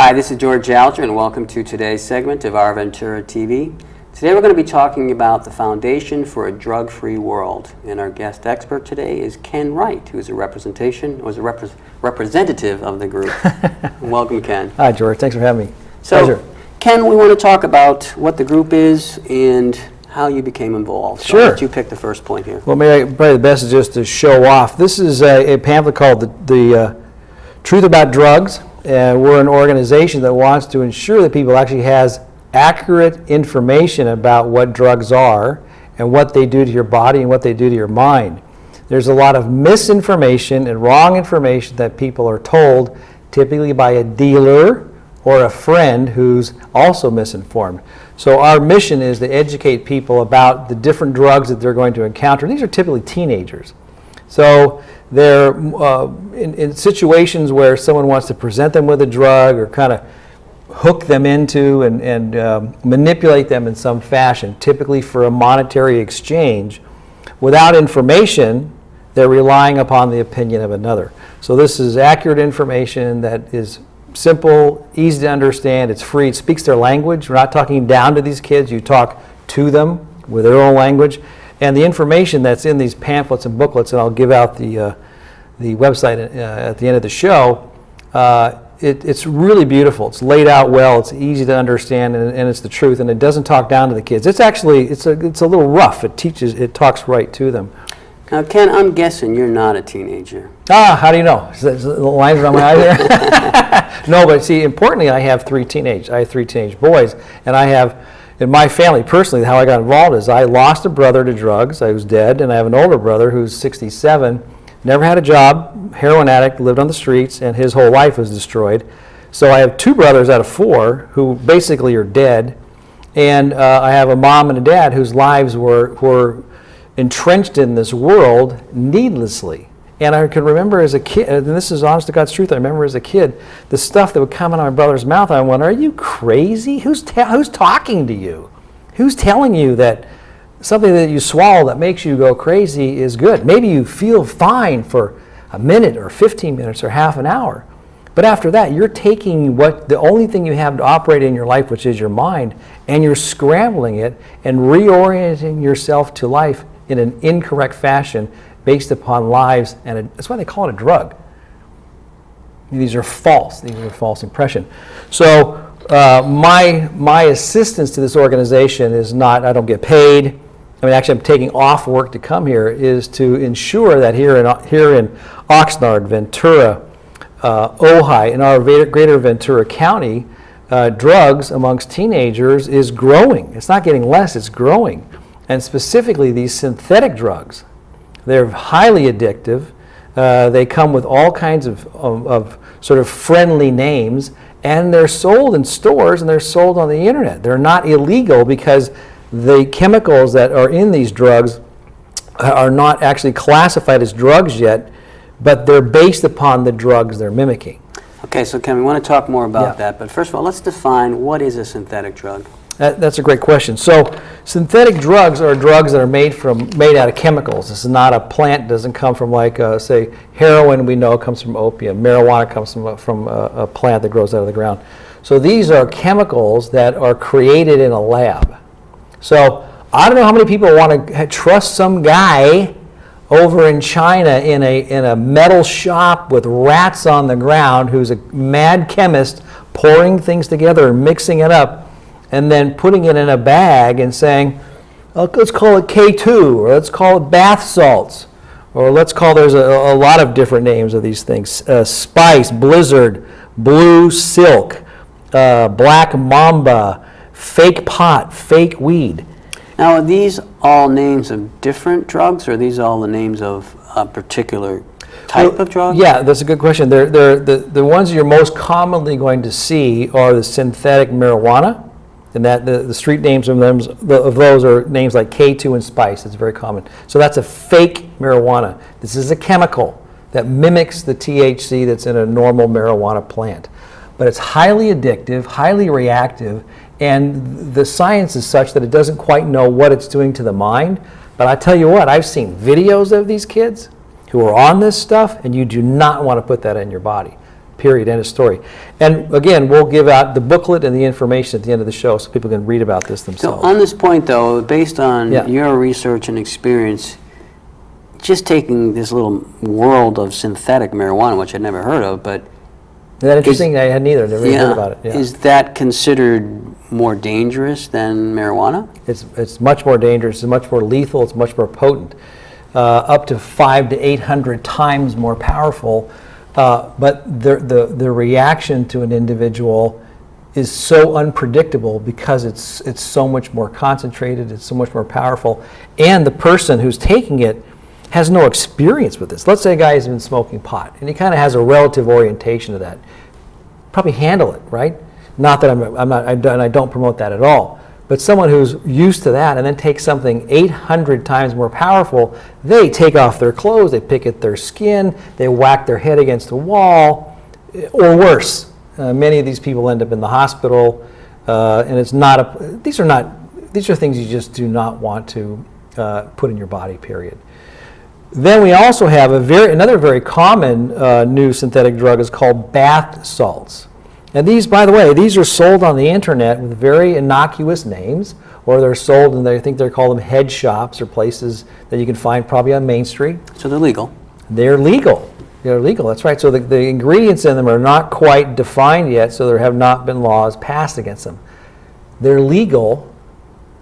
Hi, this is George Alger, and welcome to today's segment of Our Ventura TV. Today we're going to be talking about the foundation for a drug-free world, and our guest expert today is Ken Wright, who is a representative of the group. Welcome, Ken. Hi, George. Thanks for having me. So, Pleasure. Ken, we want to talk about what the group is and how you became involved. So Sure. I'll let you pick the first point here. Well, probably the best is just to show off. This is a pamphlet called the Truth About Drugs. We're an organization that wants to ensure that people actually has accurate information about what drugs are and what they do to your body and what they do to your mind. There's a lot of misinformation and wrong information that people are told, typically by a dealer or a friend who's also misinformed. So our mission is to educate people about the different drugs that they're going to encounter. These are typically teenagers. So they're in situations where someone wants to present them with a drug or kind of hook them into and manipulate them in some fashion, typically for a monetary exchange. Without information, they're relying upon the opinion of another. So this is accurate information that is simple, easy to understand, it's free, it speaks their language. We're not talking down to these kids, you talk to them with their own language. And the information that's in these pamphlets and booklets, and I'll give out the website at the end of the show, it's really beautiful. It's laid out well, it's easy to understand, and it's the truth, and it doesn't talk down to the kids. It's actually, it's a little rough. It talks right to them. Now, Ken, I'm guessing you're not a teenager. How do you know? Is that the lines around my eye there? No, but see, importantly, I have three teenage boys, and I have, in my family, personally, how I got involved is I lost a brother to drugs. I was dead, and I have an older brother who's 67, never had a job, heroin addict, lived on the streets, and his whole life was destroyed. So I have two brothers out of four who basically are dead, and I have a mom and a dad whose lives were entrenched in this world needlessly. And I can remember as a kid, and this is honest to God's truth, I remember as a kid, the stuff that would come out of my brother's mouth, I went, are you crazy? Who's talking to you? Who's telling you that something that you swallow that makes you go crazy is good? Maybe you feel fine for a minute or 15 minutes or half an hour. But after that, you're taking the only thing you have to operate in your life, which is your mind, and you're scrambling it and reorienting yourself to life in an incorrect fashion based upon lives, and that's why they call it a drug. These are false. These are false impression. So my assistance to this organization is not, I don't get paid. I mean, actually, I'm taking off work to come here, is to ensure that here in Oxnard, Ventura, Ojai, in our greater Ventura County, drugs amongst teenagers is growing. It's not getting less, it's growing. And specifically these synthetic drugs. They're highly addictive. They come with all kinds of sort of friendly names, and they're sold in stores and they're sold on the internet. They're not illegal because the chemicals that are in these drugs are not actually classified as drugs yet, but they're based upon the drugs they're mimicking. Okay, so Ken, we want to talk more about that, but first of all, let's define what is a synthetic drug. That's a great question. So synthetic drugs are drugs that are made out of chemicals. This is not a plant. It doesn't come from, like, say, heroin we know comes from opium. Marijuana comes from a plant that grows out of the ground. So these are chemicals that are created in a lab. So I don't know how many people want to trust some guy over in China in a metal shop with rats on the ground who's a mad chemist pouring things together and mixing it up, and then putting it in a bag and saying, oh, let's call it K2, or let's call it bath salts, or there's a lot of different names of these things. Spice, Blizzard, Blue Silk, Black Mamba, Fake Pot, Fake Weed. Now, are these all names of different drugs, or are these all the names of a particular type of drug? Yeah, that's a good question. The ones you're most commonly going to see are the synthetic marijuana, and that the street names of those are names like K2 and Spice. It's very common. So that's a fake marijuana. This is a chemical that mimics the THC that's in a normal marijuana plant. But it's highly addictive, highly reactive, and the science is such that it doesn't quite know what it's doing to the mind. But I tell you what, I've seen videos of these kids who are on this stuff, and you do not want to put that in your body. period, end of story. And again, we'll give out the booklet and the information at the end of the show so people can read about this So themselves. on this point, though, based on Yeah. your research and experience, just taking this little world of synthetic marijuana, which I'd never heard of, but Is that interesting? I had neither. Never even heard about it. Yeah. is that considered more dangerous than marijuana? It's much more dangerous. It's much more lethal. It's much more potent. Up to 500 to 800 times more powerful. But the reaction to an individual is so unpredictable because it's so much more concentrated. It's so much more powerful, and the person who's taking it has no experience with this. Let's say a guy has been smoking pot, and he kind of has a relative orientation to that. Probably handle it, right? Not that I don't promote that at all. But someone who's used to that and then takes something 800 times more powerful, they take off their clothes, they pick at their skin, they whack their head against a wall, or worse. Many of these people end up in the hospital, and it's not these are things you just do not want to put in your body, period. Then we also have another very common new synthetic drug is called bath salts. And these, by the way, these are sold on the internet with very innocuous names, or they're sold and I think they're called them head shops or places that you can find probably on Main Street. So they're legal. They're legal. They're legal, that's right. So the ingredients in them are not quite defined yet, so there have not been laws passed against them. They're legal,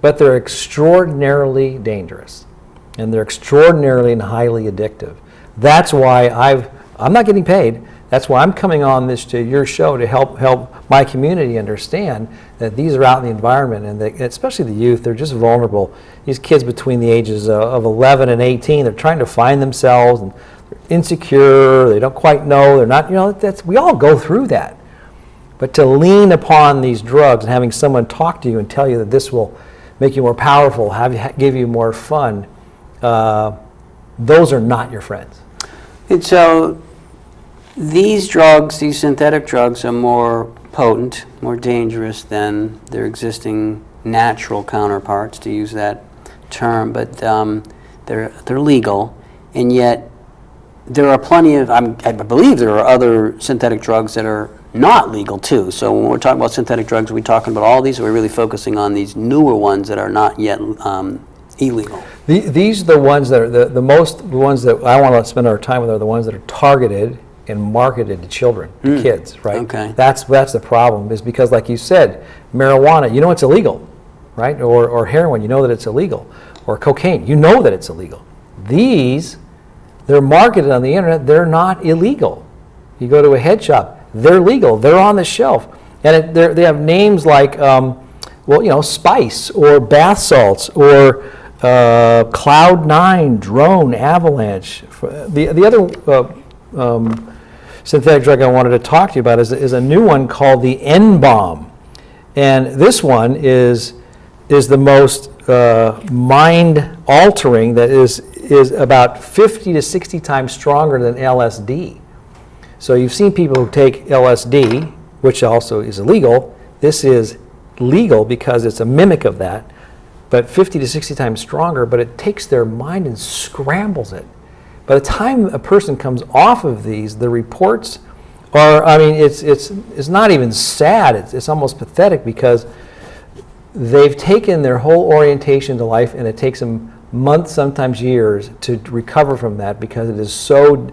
but they're extraordinarily dangerous. And they're extraordinarily and highly addictive. That's why I'm not getting paid. That's why I'm coming on to your show to help my community understand that these are out in the environment, and especially the youth, they're just vulnerable. These kids between the ages of 11 and 18, they're trying to find themselves, and they're insecure, they don't quite know, they're not, we all go through that. But to lean upon these drugs and having someone talk to you and tell you that this will make you more powerful, give you more fun, those are not your friends. And so these drugs, these synthetic drugs, are more potent, more dangerous than their existing natural counterparts, to use that term, but they're legal, and yet there are plenty of, I believe there are other synthetic drugs that are not legal too. So when we're talking about synthetic drugs, are we talking about all these, or are we really focusing on these newer ones that are not yet illegal? These are the ones that are the ones that I want to spend our time with are the ones that are targeted and marketed to children, to kids, right? Okay. That's the problem, is because, like you said, marijuana, it's illegal, right? Or heroin, that it's illegal. Or cocaine, that it's illegal. These, they're marketed on the internet, they're not illegal. You go to a head shop, they're legal, they're on the shelf. And they have names like, Spice, or bath salts, or Cloud9, Drone, Avalanche. The other synthetic drug I wanted to talk to you about is a new one called the N-bomb. And this one is the most mind-altering, that is about 50 to 60 times stronger than LSD. So you've seen people who take LSD, which also is illegal. This is legal because it's a mimic of that, but 50 to 60 times stronger, but it takes their mind and scrambles it. By the time a person comes off of these, the reports are, it's not even sad, it's almost pathetic, because they've taken their whole orientation to life, and it takes them months, sometimes years, to recover from that, because it is so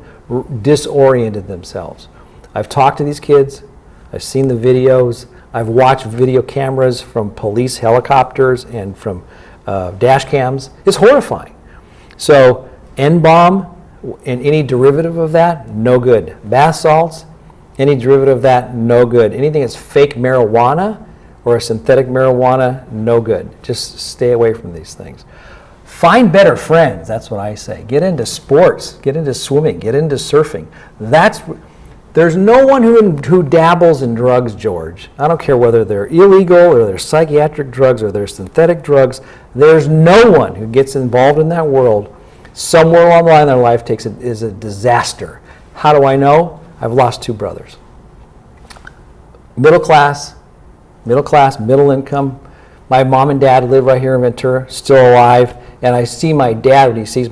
disoriented themselves. I've talked to these kids, I've seen the videos, I've watched video cameras from police helicopters and from dash cams. It's horrifying. So N-bomb and any derivative of that, no good. Bath salts, any derivative of that, no good. Anything that's fake marijuana or a synthetic marijuana, no good. Just stay away from these things. Find better friends, that's what I say. Get into sports, get into swimming, get into surfing. There's no one who dabbles in drugs, George. I don't care whether they're illegal or they're psychiatric drugs or they're synthetic drugs. There's no one who gets involved in that world somewhere along the line in their life is a disaster. How do I know? I've lost 2 brothers. Middle class, middle income. My mom and dad live right here in Ventura, still alive, and I see my dad when he sees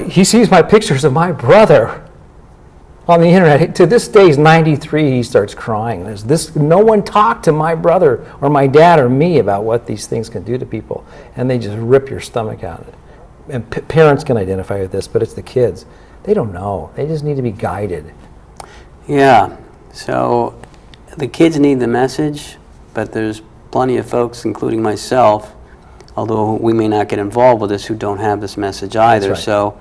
he sees my pictures of my brother. on the internet. To this day, he's 93, he starts crying. No one talked to my brother or my dad or me about what these things can do to people, and they just rip your stomach out of it. And parents can identify with this, but it's the kids. They don't know. They just need to be guided. Yeah, so the kids need the message, but there's plenty of folks, including myself, although we may not get involved with this, who don't have this message either. That's right. So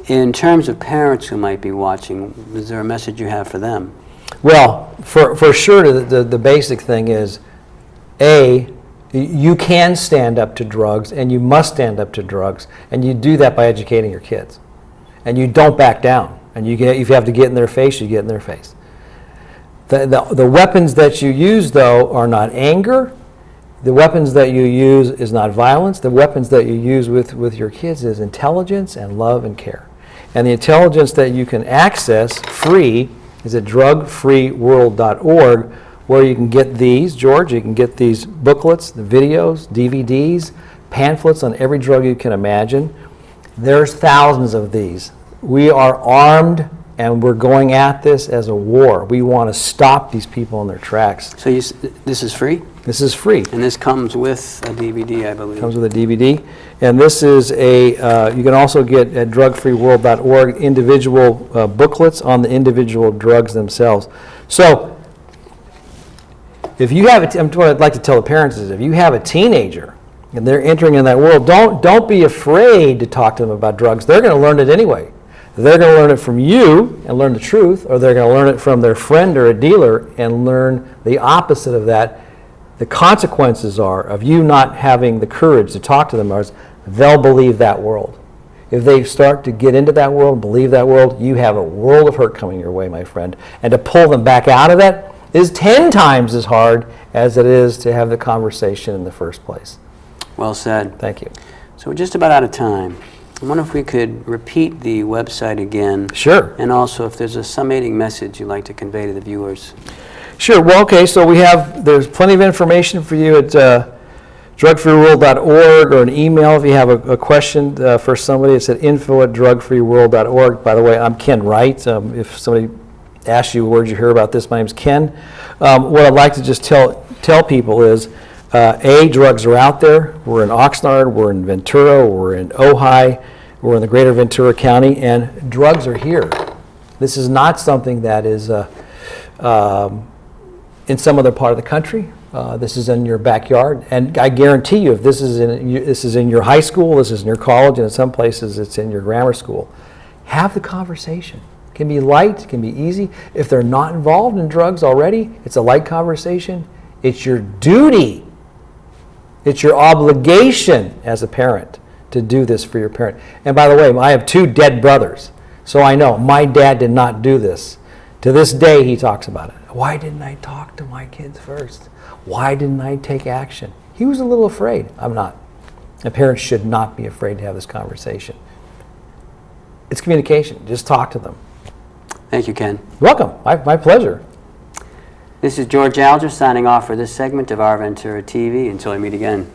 in terms of parents who might be watching, is there a message you have for them? Well, for sure, the basic thing is, you can stand up to drugs, and you must stand up to drugs, and you do that by educating your kids. And you don't back down. And if you have to get in their face, you get in their face. The weapons that you use, though, are not anger. The weapons that you use is not violence. The weapons that you use with your kids is intelligence and love and care. And the intelligence that you can access free is at drugfreeworld.org, where you can get these, George, you can get these booklets, the videos, DVDs, pamphlets on every drug you can imagine. There's thousands of these. We are armed, and we're going at this as a war. We want to stop these people in their tracks. So this is free? This is free. And this comes with a DVD, I believe. Comes with a DVD. And this is you can also get at drugfreeworld.org individual booklets on the individual drugs themselves. So if you have what I'd like to tell the parents is, if you have a teenager and they're entering in that world, don't be afraid to talk to them about drugs. They're going to learn it anyway. They're going to learn it from you and learn the truth, or they're going to learn it from their friend or a dealer and learn the opposite of that. The consequences are of you not having the courage to talk to them is they'll believe that world. If they start to get into that world, believe that world, you have a world of hurt coming your way, my friend. And to pull them back out of that is 10 times as hard as it is to have the conversation in the first place. Well said. Thank you. So we're just about out of time. I wonder if we could repeat the website again. Sure. And also if there's a summating message you'd like to convey to the viewers. Sure. Well, okay, so there's plenty of information for you at drugfreeworld.org, or an email if you have a question for somebody. It's at info@drugfreeworld.org. By the way, I'm Ken Wright. If somebody asks you where did you hear about this, my name's Ken. What I'd like to just tell people is, drugs are out there. We're in Oxnard, we're in Ventura, we're in Ojai, we're in the greater Ventura County, and drugs are here. This is not something that is in some other part of the country. This is in your backyard, and I guarantee you, if this is in your high school, this is in your college, and in some places it's in your grammar school. Have the conversation. It can be light, it can be easy. If they're not involved in drugs already, it's a light conversation. It's your duty. It's your obligation as a parent to do this for your parent. And by the way, I have 2 dead brothers, so I know my dad did not do this. To this day, he talks about it. Why didn't I talk to my kids first? Why didn't I take action? He was a little afraid. I'm not. And parents should not be afraid to have this conversation. It's communication. Just talk to them. Thank you, Ken. Welcome. My pleasure. This is George Alger signing off for this segment of Our Ventura TV. Until we meet again.